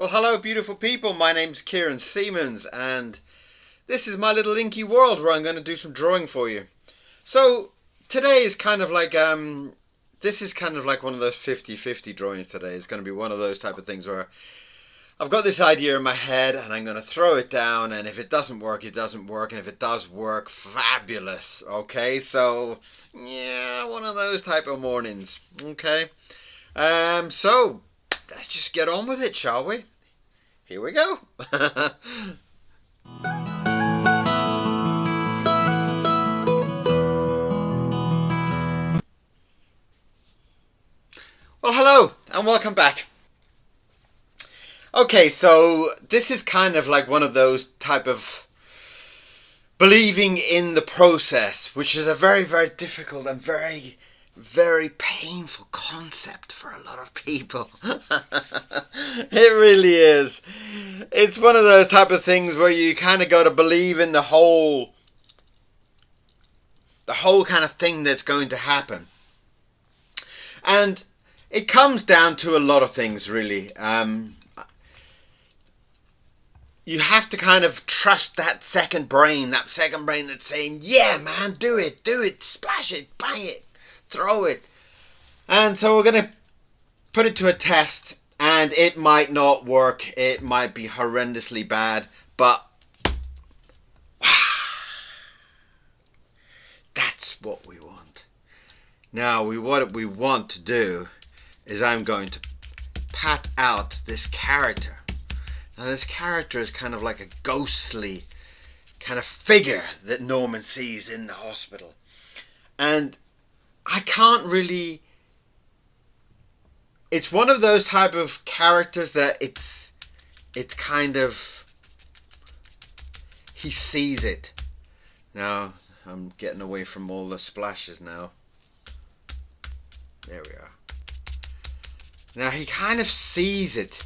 Well, hello, beautiful people. My name's Kieran Siemens, and this is my little inky world where I'm going to do some drawing for you. So, today is kind of like, this is kind of like one of those 50-50 drawings today. It's going to be one of those type of things where I've got this idea in my head and I'm going to throw it down, and if it doesn't work, it doesn't work, and if it does work, fabulous. Okay, so, yeah, one of those type of mornings. Okay, so let's just get on with it, shall we? Here we go. Well, hello and welcome back. Okay, so this is kind of like one of those type of believing in the process, which is a very, very difficult and very, very painful concept for a lot of people. It really is. It's one of those type of things where you kind of got to believe in the whole kind of thing that's going to happen. And it comes down to a lot of things, really. You have to kind of trust that second brain that's saying, yeah, man, do it, splash it, bang it, throw it. And so we're going to put it to a test, and it might not work. It might be horrendously bad, but that's what we want. Now, what we want to do is I'm going to pat out this character. Now, this character is kind of like a ghostly kind of figure that Norman sees in the hospital. And I can't really... It's one of those type of characters that it's kind of... He sees it. Now, I'm getting away from all the splashes now. There we are. Now, he kind of sees it.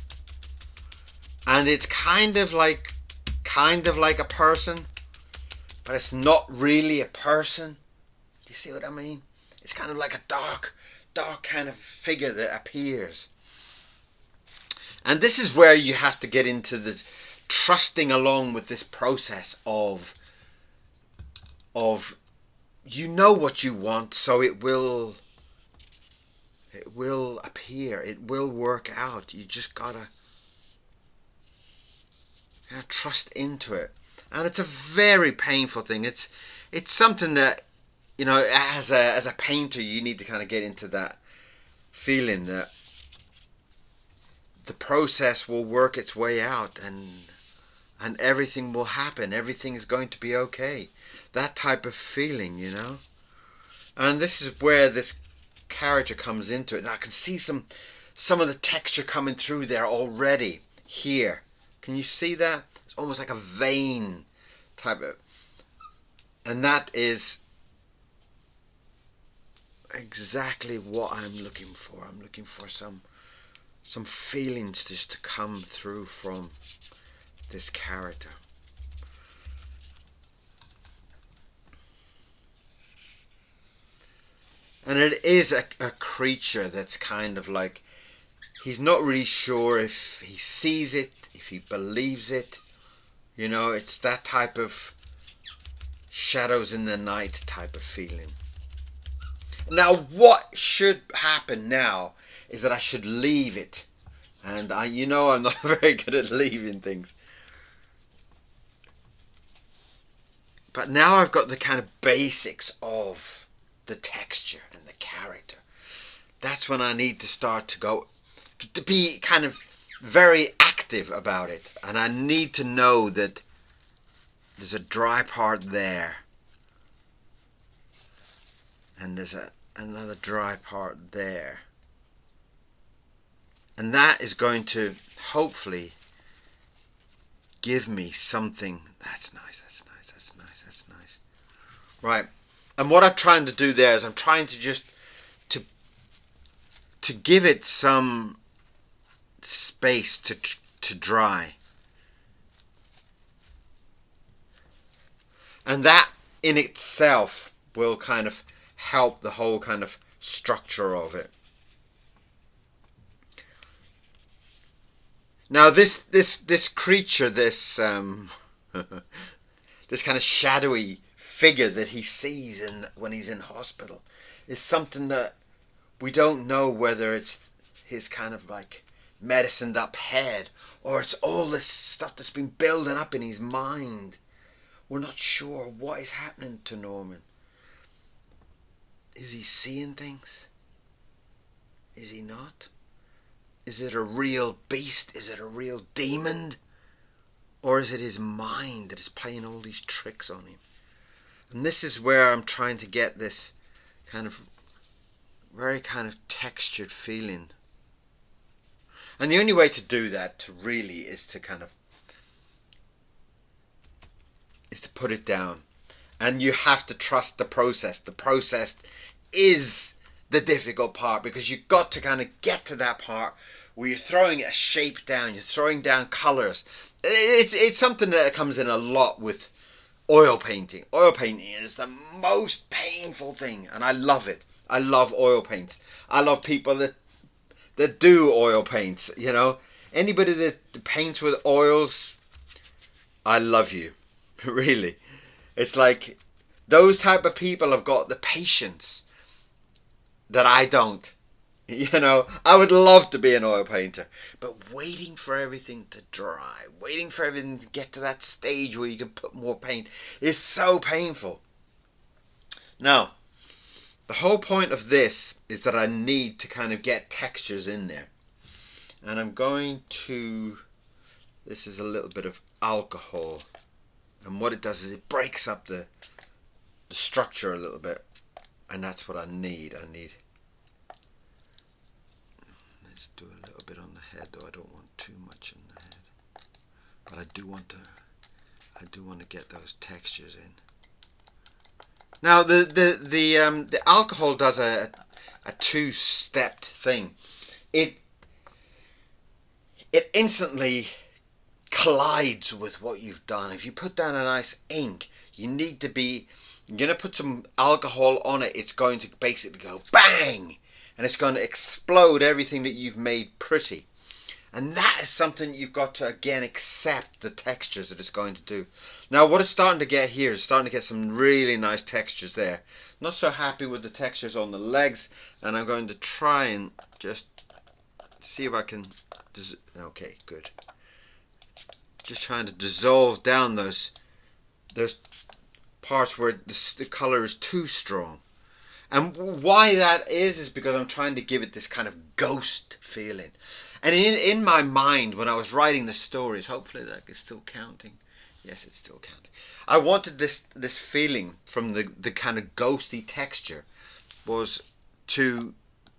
And it's kind of like a person, but it's not really a person. Do you see what I mean? It's kind of like a dark kind of figure that appears. And this is where you have to get into the trusting along with this process of you know what you want, so it will appear. It will work out. You just gotta trust into it. And it's a very painful thing. It's something that, you know, as a painter, you need to kind of get into that feeling that the process will work its way out, and everything will happen. Everything is going to be okay. That type of feeling, you know. And this is where this character comes into it. And I can see some of the texture coming through there already here. Can you see that? It's almost like a vein type of... And that is exactly what I'm looking for. I'm looking for some feelings just to come through from this character. And it is a creature that's kind of like... He's not really sure if he sees it, if he believes it. You know, it's that type of shadows in the night type of feeling. Now, what should happen now is that I should leave it. And I'm not very good at leaving things. But now I've got the kind of basics of the texture and the character. That's when I need to start to be kind of very active about it. And I need to know that there's a dry part there. And there's another dry part there. And that is going to hopefully give me something. That's nice. Right. And what I'm trying to do there is I'm trying to just to give it some space to dry. And that in itself will kind of help the whole kind of structure of it. Now this creature, this this kind of shadowy figure that he sees in when he's in hospital, is something that we don't know whether it's his kind of like medicined up head or it's all this stuff that's been building up in his mind. We're not sure what is happening to Norman. Is he seeing things? Is he not? Is it a real beast? Is it a real demon? Or is it his mind that is playing all these tricks on him? And this is where I'm trying to get this kind of very kind of textured feeling. And the only way to do that really is to put it down. And you have to trust the process. The process is the difficult part, because you've got to kind of get to that part where you're throwing a shape down, you're throwing down colours. It's something that comes in a lot with oil painting. Oil painting is the most painful thing, and I love it. I love oil paints. I love people that do oil paints. You know, anybody that paints with oils, I love you. Really, it's like those type of people have got the patience that I don't. You know, I would love to be an oil painter, but waiting for everything to dry, waiting for everything to get to that stage where you can put more paint is so painful. Now, the whole point of this is that I need to kind of get textures in there. And I'm going to, this is a little bit of alcohol. And what it does is it breaks up the structure a little bit. And that's what I need. Let's do a little bit on the head, though I don't want too much on the head. But I do want to get those textures in. Now the alcohol does a two-stepped thing. It instantly collides with what you've done. If you put down a nice ink, you're going to put some alcohol on it. It's going to basically go bang, and it's going to explode everything that you've made pretty. And that is something you've got to, again, accept the textures that it's going to do. Now, what it's starting to get here is starting to get some really nice textures there. Not so happy with the textures on the legs, and I'm going to try and just see if I can... Okay, good. Just trying to dissolve down those parts where the colour is too strong. And why that is because I'm trying to give it this kind of ghost feeling. And in my mind, when I was writing the stories, hopefully that is still counting. Yes, it's still counting. I wanted this feeling from the kind of ghosty texture was to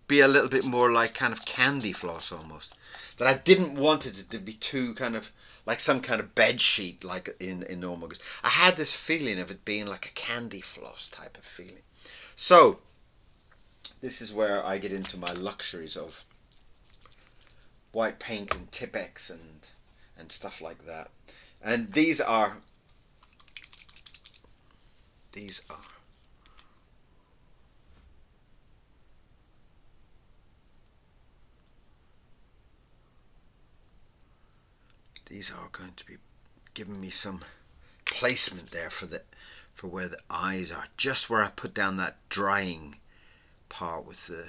be a little bit more like kind of candy floss almost. That I didn't want it to be too kind of like some kind of bed sheet like in normal. I had this feeling of it being like a candy floss type of feeling. So, this is where I get into my luxuries of white paint and Tipp-Ex and stuff like that. And these are going to be giving me some placement there for where the eyes are, just where I put down that drying part with the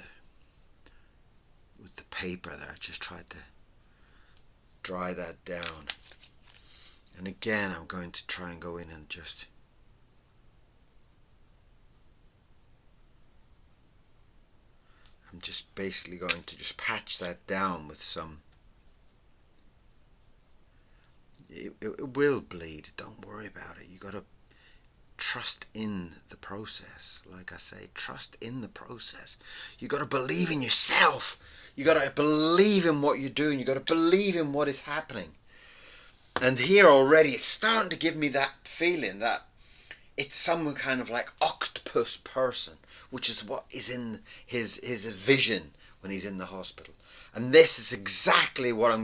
paper there. I just tried to dry that down, and again I'm going to try and go in and just I'm just basically going to just patch that down with some. It will bleed, don't worry about it. You got to trust in the process. Like I say, trust in the process. You got to believe in yourself. You got to believe in what you're doing. You got to believe in what is happening. And here already it's starting to give me that feeling that it's some kind of like octopus person, which is what is in his vision when he's in the hospital. And this is exactly what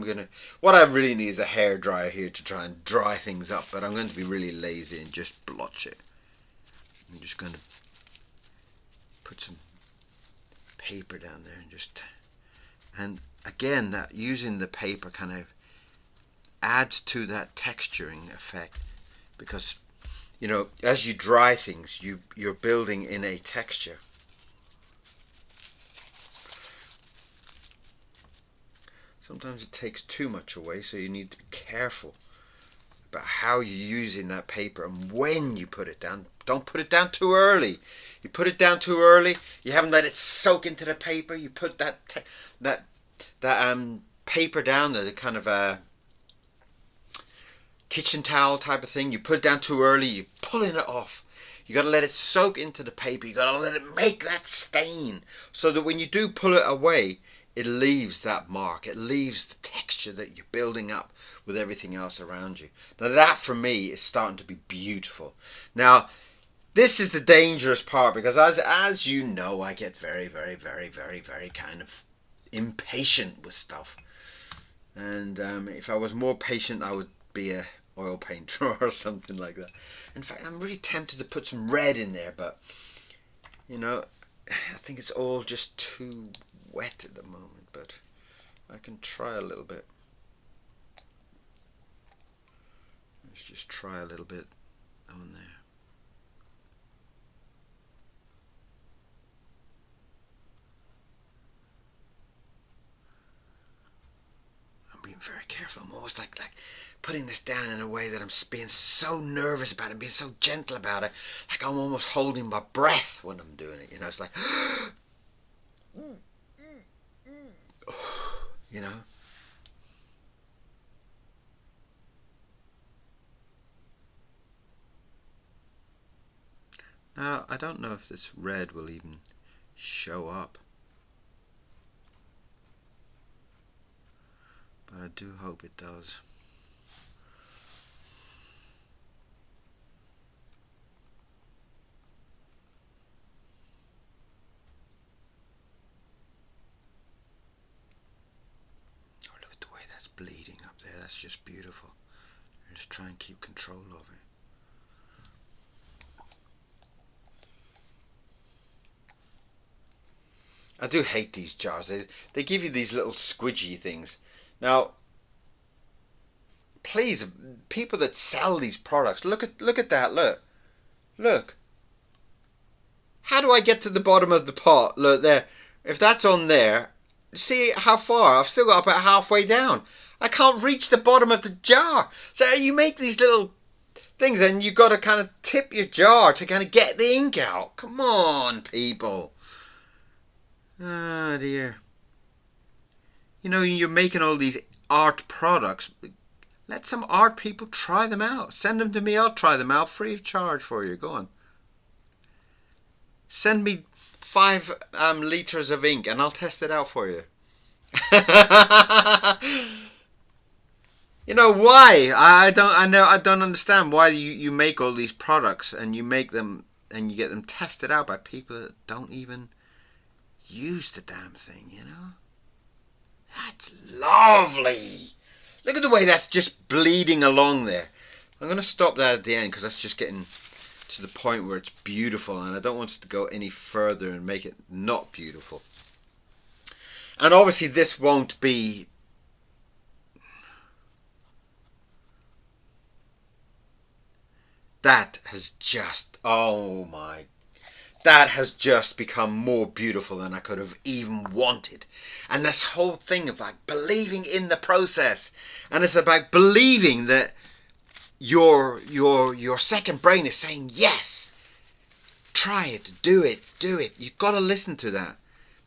what I really need is a hairdryer here to try and dry things up, but I'm going to be really lazy and just blotch it. I'm just going to put some paper down there and again, that using the paper kind of adds to that texturing effect, because as you dry things, you're building in a texture. Sometimes it takes too much away, so you need to be careful about how you're using that paper and when you put it down. Don't put it down too early. You put it down too early, you haven't let it soak into the paper. You put that paper down, the kind of a kitchen towel type of thing. You put it down too early, you're pulling it off. You got to let it soak into the paper. You got to let it make that stain, so that when you do pull it away, it leaves that mark. It leaves the texture that you're building up with everything else around you. Now that for me is starting to be beautiful. Now this is the dangerous part, because as you know, I get very, very, very, very, very kind of impatient with stuff. And if I was more patient, I would be a oil painter or something like that. In fact, I'm really tempted to put some red in there, but I think it's all just too wet at the moment, but I can try a little bit. Let's just try a little bit on there. I'm being very careful. I'm almost like putting this down in a way that I'm being so nervous about it and being so gentle about it, like I'm almost holding my breath when I'm doing it. It's like you know. Now, I don't know if this red will even show up, but I do hope it does. Bleeding up there, that's just beautiful. Just try and keep control of it. I do hate these jars. They give you these little squidgy things. Now, please, people that sell these products, look at that. Look. How do I get to the bottom of the pot? Look there. If that's on there, see how far? I've still got about halfway down. I can't reach the bottom of the jar. So you make these little things and you've got to kind of tip your jar to kind of get the ink out. Come on, people. Oh, dear. You're making all these art products. Let some art people try them out. Send them to me. I'll try them out free of charge for you. Go on. Send me 5 litres of ink and I'll test it out for you. Why? I don't understand why you make all these products and you make them and you get them tested out by people that don't even use the damn thing, That's lovely. Look at the way that's just bleeding along there. I'm going to stop that at the end because that's just getting to the point where it's beautiful and I don't want it to go any further and make it not beautiful. And obviously this won't be that has just become more beautiful than I could have even wanted. And this whole thing of believing in the process, and it's about believing that your second brain is saying yes, try it, do it. You've got to listen to that.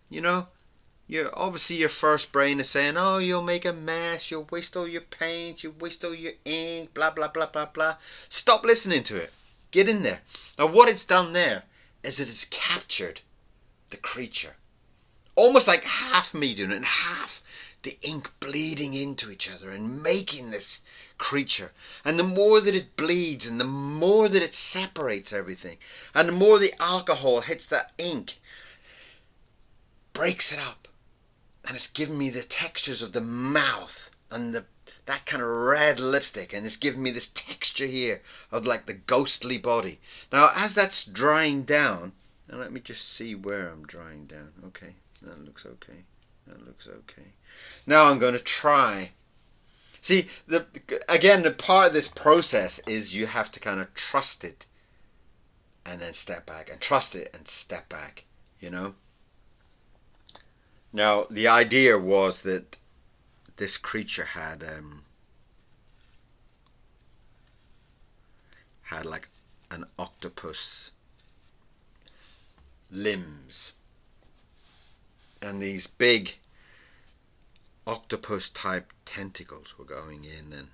Your first brain is saying, oh, you'll make a mess, you'll waste all your paint, you'll waste all your ink, blah, blah, blah, blah, blah. Stop listening to it. Get in there. Now, what it's done there is that it's captured the creature. Almost like half me doing it and half the ink bleeding into each other and making this creature. And the more that it bleeds and the more that it separates everything and the more the alcohol hits that ink, breaks it up. And it's given me the textures of the mouth and that kind of red lipstick, and it's giving me this texture here of the ghostly body. Now, as that's drying down, and let me just see where I'm drying down. Okay, that looks okay. Now I'm going to try See, the part of this process is you have to kind of trust it and then step back, and trust it and step back. You know. Now the idea was that this creature had like an octopus limbs, and these big octopus type tentacles were going in and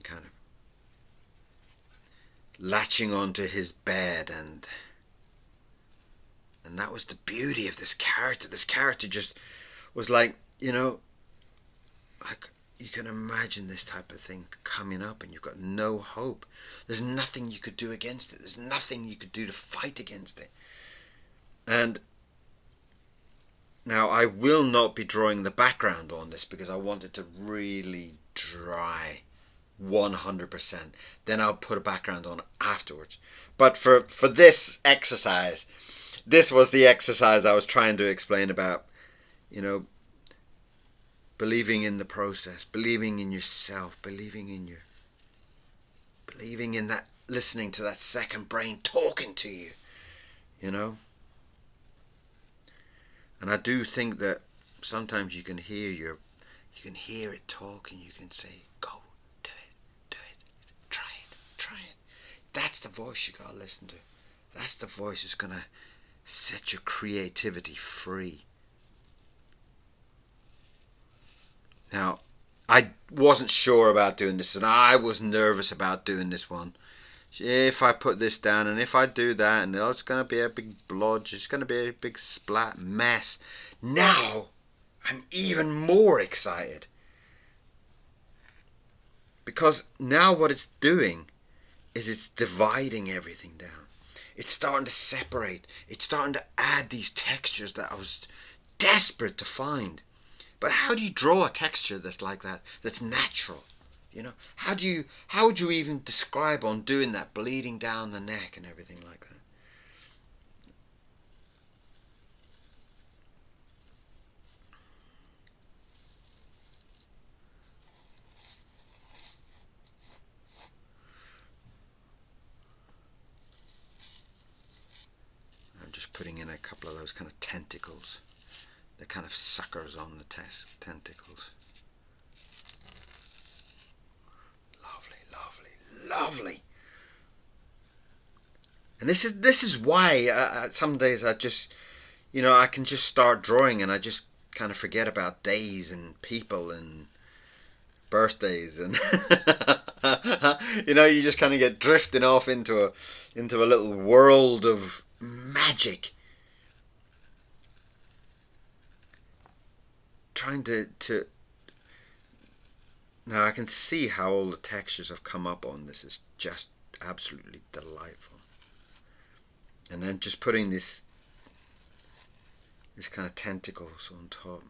kind of latching onto his bed, and that was the beauty of this character. This character just was like, like you can imagine this type of thing coming up and you've got no hope. There's nothing you could do against it. There's nothing you could do to fight against it. And now I will not be drawing the background on this because I want it to really dry 100%. Then I'll put a background on afterwards. But for this exercise, this was the exercise I was trying to explain about, believing in the process, believing in yourself, believing in that, listening to that second brain talking to you, And I do think that sometimes you can hear it talking. You can say, "Go, do it, try it." That's the voice you gotta listen to. That's the voice that's gonna set your creativity free. Now, I wasn't sure about doing this, and I was nervous about doing this one. If I put this down, and if I do that, and it's going to be a big blodge, it's going to be a big splat mess. Now, I'm even more excited. Because now what it's doing is it's dividing everything down. It's starting to separate. It's starting to add these textures that I was desperate to find. But how do you draw a texture that's like that, that's natural? How would you even describe on doing that, bleeding down the neck and everything like that? I'm just putting in a couple of those kind of tentacles. The kind of suckers on the tentacles. Lovely. And this is why some days I just, I can just start drawing and I just kind of forget about days and people and birthdays and you just kind of get drifting off into a little world of magic. Trying to now I can see how all the textures have come up on this. Is just absolutely delightful. And then just putting this kind of tentacles on top.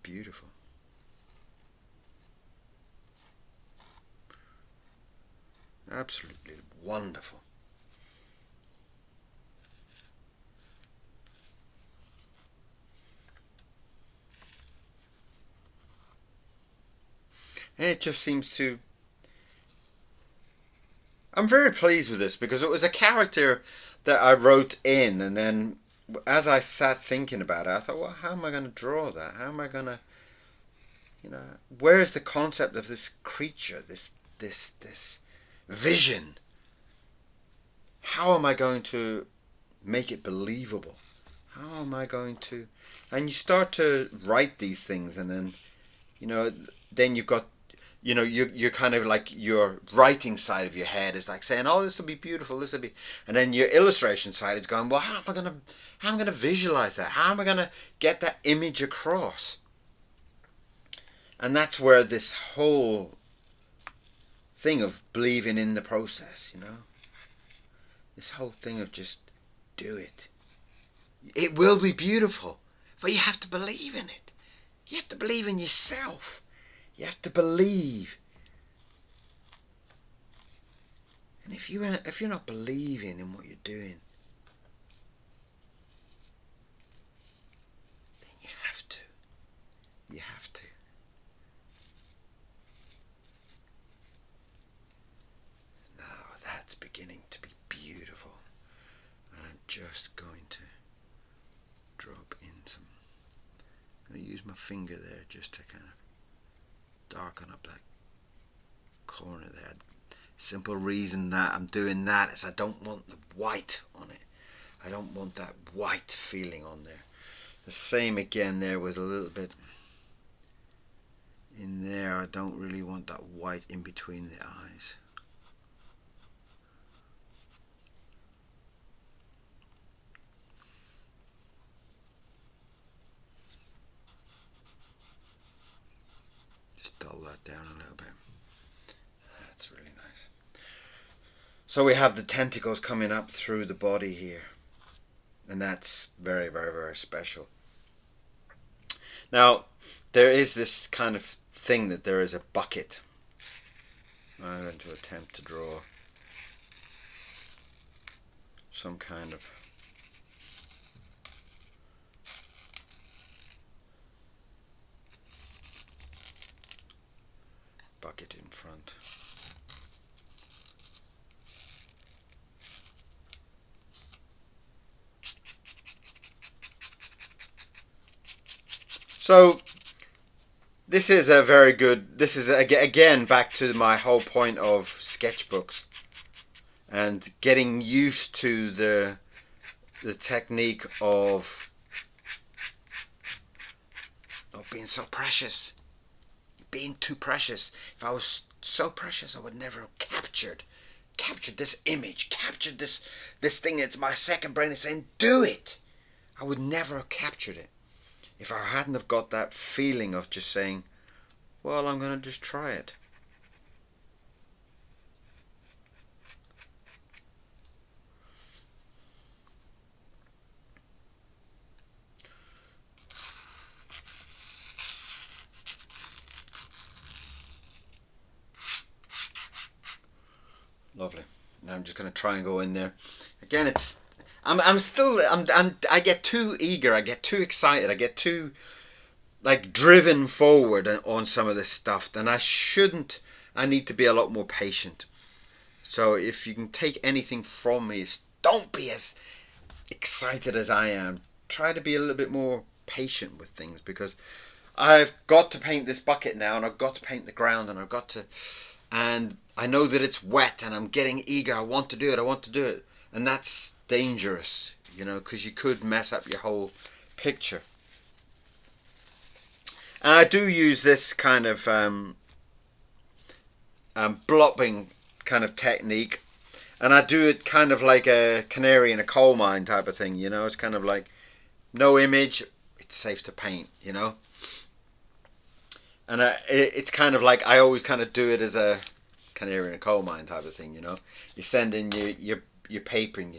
Beautiful. Absolutely wonderful. And it just seems to... I'm very pleased with this because it was a character that I wrote in, and then as I sat thinking about it, I thought, well, how am I going to draw that? How am I going to, where's the concept of this creature, this vision? How am I going to make it believable? How am I going to... And you start to write these things, and then, then you've got, you're kind of like your writing side of your head is like saying, oh, this will be beautiful, this will be... And then your illustration side is going, well, how am I going to visualize that? How am I going to get that image across? And that's where this whole thing of believing in the process, this whole thing of just do it. It will be beautiful, but you have to believe in it. You have to believe in yourself. You have to believe. And if you're not believing in what you're doing, just going to drop in some. I'm going to use my finger there just to kind of darken up that corner there. Simple reason that I'm doing that is I don't want the white on it. I don't want that white feeling on there. The same again there with a little bit in there. I don't really want that white in between the eyes. Just dull that down a little bit. That's really nice. So we have the tentacles coming up through the body here. And that's very, very, very special. Now, there is this kind of thing that there is a bucket. I'm going to attempt to draw some kind of bucket in front. So this is a very good, this is again back to my whole point of sketchbooks and getting used to the technique of being so precious, being too precious. If I was so precious, I would never have captured this image, captured this thing. It's my second brain is saying, do it. I would never have captured it if I hadn't have got that feeling of just saying, well, I'm going to just try it. Lovely. Now I'm just going to try and go in there. Again, it's I get too eager, I get too excited, I get too like driven forward on some of this stuff. Then I shouldn't. I need to be a lot more patient. So if you can take anything from me, is don't be as excited as I am. Try to be a little bit more patient with things, because I've got to paint this bucket now, and I've got to paint the ground, and I know that it's wet, and I'm getting eager. I want to do it, and that's dangerous, because you could mess up your whole picture. And I do use this kind of blopping kind of technique, and I do it kind of like a canary in a coal mine type of thing. It's kind of like no image, it's safe to paint. And it's kind of like I always kind of do it as a canary in a coal mine type of thing. You send in your paper and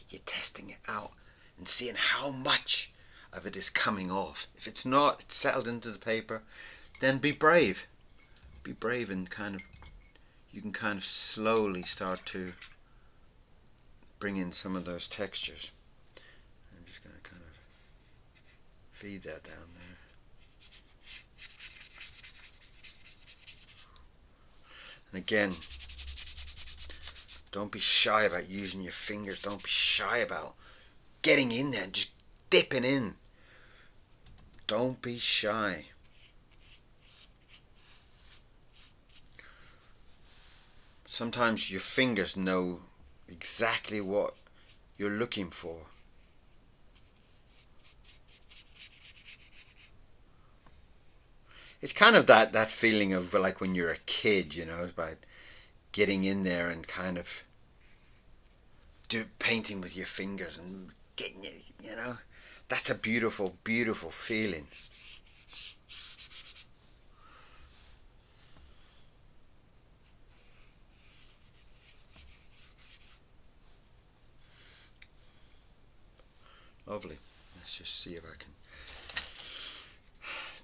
you're testing it out and seeing how much of it is coming off. If it's not, it's settled into the paper, then be brave. Be brave, and you can kind of slowly start to bring in some of those textures. I'm just going to kind of feed that down there. And again, don't be shy about using your fingers. Don't be shy about getting in there and just dipping in. Don't be shy. Sometimes your fingers know exactly what you're looking for. It's kind of that feeling of like when you're a kid, it's about getting in there and kind of painting with your fingers and getting it, That's a beautiful, beautiful feeling. Lovely. Let's just see if I can.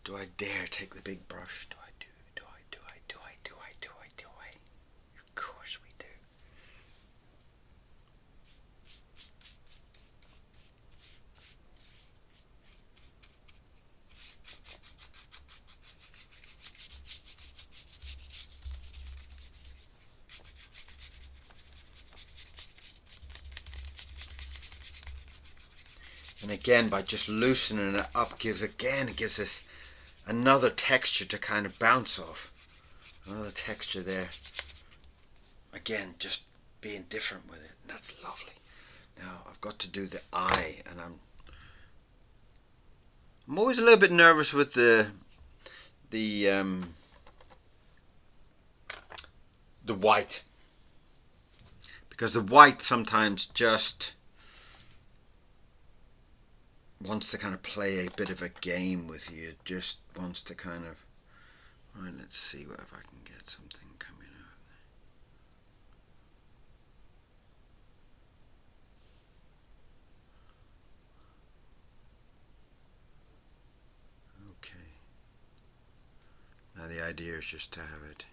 Do I dare take the big brush? Do I? Of course we do. And again, by just loosening it up, it gives us another texture to kind of bounce off. Another texture there. Again, just being different with it. That's lovely. Now I've got to do the eye, and I'm always a little bit nervous with the white, because the white sometimes just wants to kind of play a bit of a game with you. It just wants to kind of, right, let's see if I can get something coming out. Okay. Now the idea is just to have it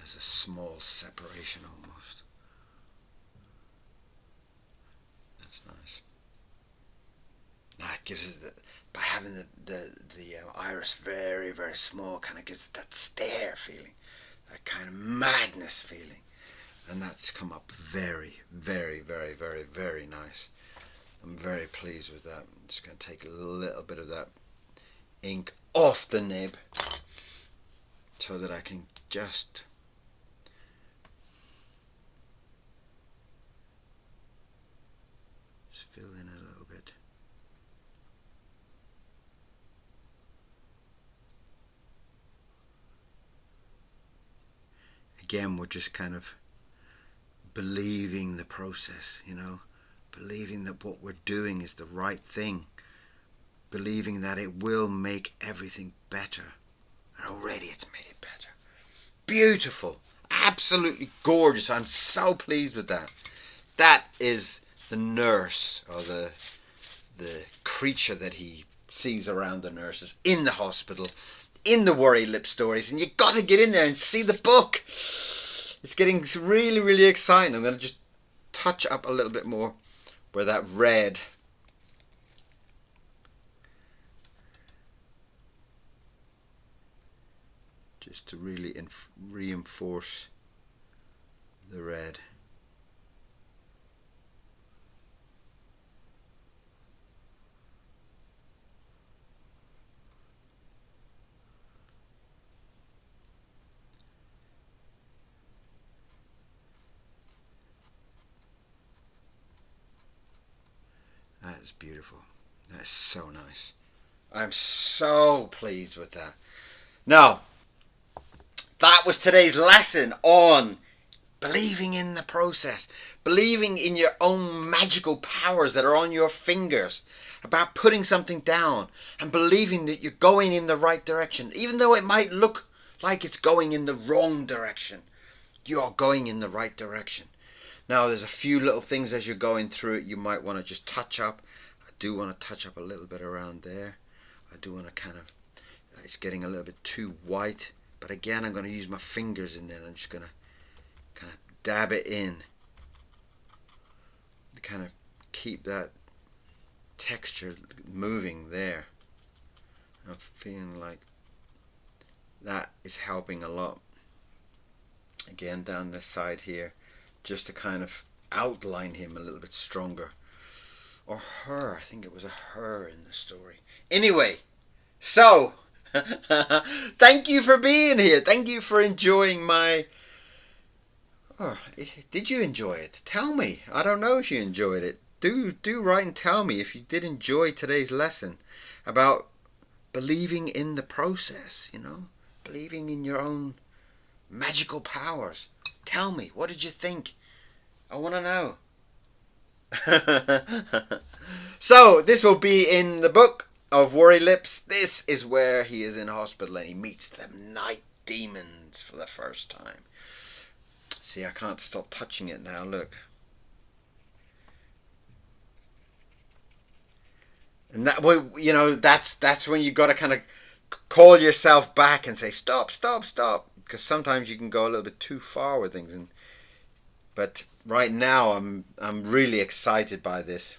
as a small separation almost. That's nice. Now it gives it by having the iris very, very small, kind of gives it that stare feeling, that kind of madness feeling, and that's come up very, very, very, very, very nice. I'm very pleased with that. I'm just going to take a little bit of that ink off the nib so that I can just fill in a little bit. Again, we're just kind of believing the process, believing that what we're doing is the right thing, believing that it will make everything better. And already it's made it better. Beautiful. Absolutely gorgeous. I'm so pleased with that. That is the nurse, or the creature that he sees around the nurses in the hospital, in the Worry Lip stories, and you got to get in there and see the book. It's getting really, really exciting. I'm going to just touch up a little bit more where that red, just to really reinforce the red. That is beautiful. That is so nice. I'm so pleased with that. Now, that was today's lesson on believing in the process, believing in your own magical powers that are on your fingers, about putting something down and believing that you're going in the right direction, even though it might look like it's going in the wrong direction. You're going in the right direction. Now, there's a few little things as you're going through it you might want to just touch up. I do want to touch up a little bit around there. I do want to kind of, it's getting a little bit too white. But again, I'm going to use my fingers in there. I'm just going to kind of dab it in. To kind of keep that texture moving there. I'm feeling like that is helping a lot. Again, down this side here, just to kind of outline him a little bit stronger. Or her. I think it was a her in the story. Anyway, so thank you for being here. Thank you for enjoying my... Oh, did you enjoy it? Tell me. I don't know if you enjoyed it. Do write and tell me if you did enjoy today's lesson about believing in the process, believing in your own magical powers. Tell me, what did you think? I want to know. So, this will be in the book of Worry Lips. This is where he is in hospital and he meets the night demons for the first time. See, I can't stop touching it now, look. And that, that's when you got to kind of call yourself back and say, stop. Because sometimes you can go a little bit too far with things. But right now, I'm really excited by this.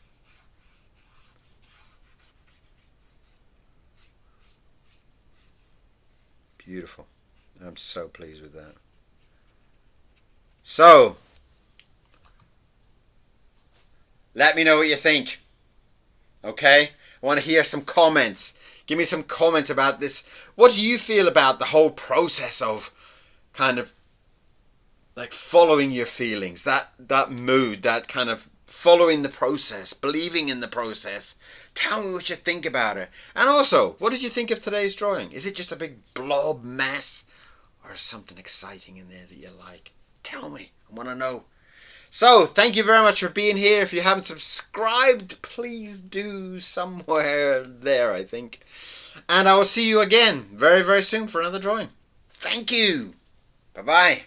Beautiful. I'm so pleased with that. So, let me know what you think. Okay? I want to hear some comments. Give me some comments about this. What do you feel about the whole process of kind of like following your feelings, that mood, that kind of following the process, believing in the process? Tell me what you think about it. And also, what did you think of today's drawing? Is it just a big blob mess, or is something exciting in there that you like? Tell me. I want to know. So, thank you very much for being here. If you haven't subscribed, please do, somewhere there, I think. And I will see you again very, very soon for another drawing. Thank you. Bye-bye.